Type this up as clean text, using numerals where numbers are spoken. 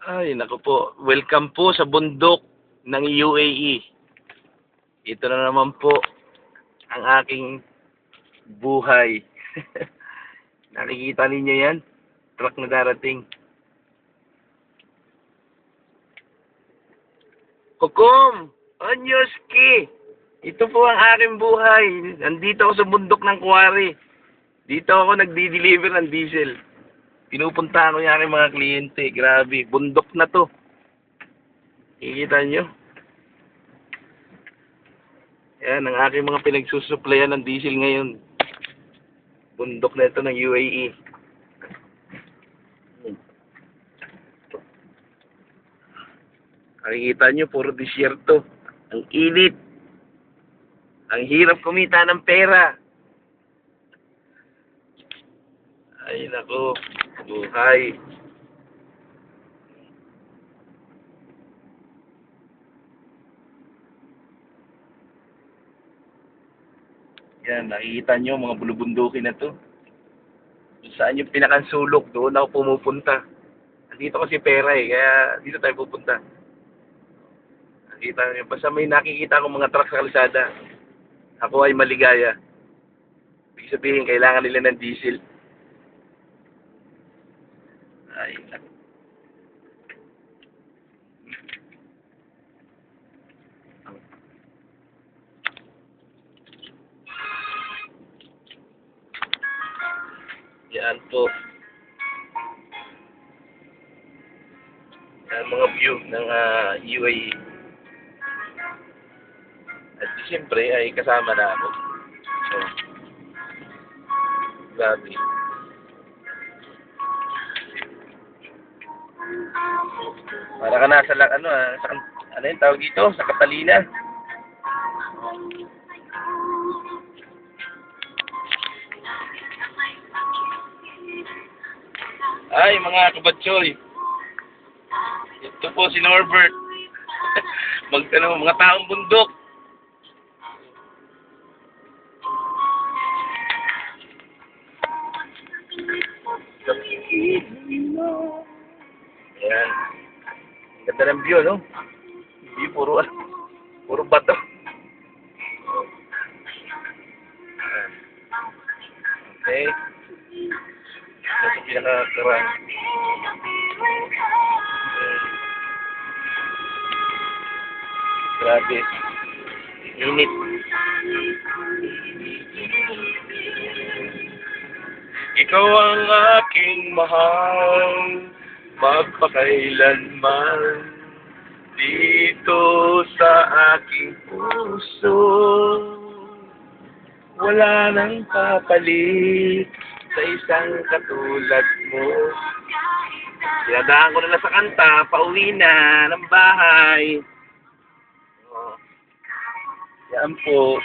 Ay, naku po. Welcome po sa bundok ng UAE. Ito na naman po ang aking buhay. Nakikita ninyo yan? Truck na darating. Hukom! Onyoski! Ito po ang aking buhay. Nandito ako sa bundok ng Kuwari. Dito ako nagdi-deliver ng diesel. Pinupuntahan ko yung aking mga kliyente. Grabe, bundok na to. Kikita nyo? Yan, ang aking mga pinagsusuplayan ng diesel ngayon. Bundok na ito ng UAE. Nakikita nyo, puro disyerto. Ang init. Ang hirap kumita ng pera. Ay, nako. Buhay. Yan, nakikita nyo mga bulubundukin na to. Saan yung pinakansulok, doon ako pumupunta. Nandito kasi pera kaya dito tayo pupunta. Nakikita nyo, basta may nakikita akong mga truck sa kalsada, ako ay maligaya. Ibig sabihin, kailangan nila ng diesel. Ay, naku. Yan po. Yan mga view ng UAE. At siyempre ay kasama na ako. So, grabe. Para ka nasa ano yung tawag dito? Sa Catalina. Ay, mga kabatsoy. Ito po si Norbert. Mga taong bundok. Ayan. Ganda ng view, no? Hindi, puro bato. Ayan. Okay. Ito sa pinakakarang. Grabe. Init. Ikaw ang aking mahal, magpakailanman, dito sa aking puso. Wala nang papalit sa isang katulad mo. Dinadaan ko na sa kanta, pauwi na ng bahay. Yan po.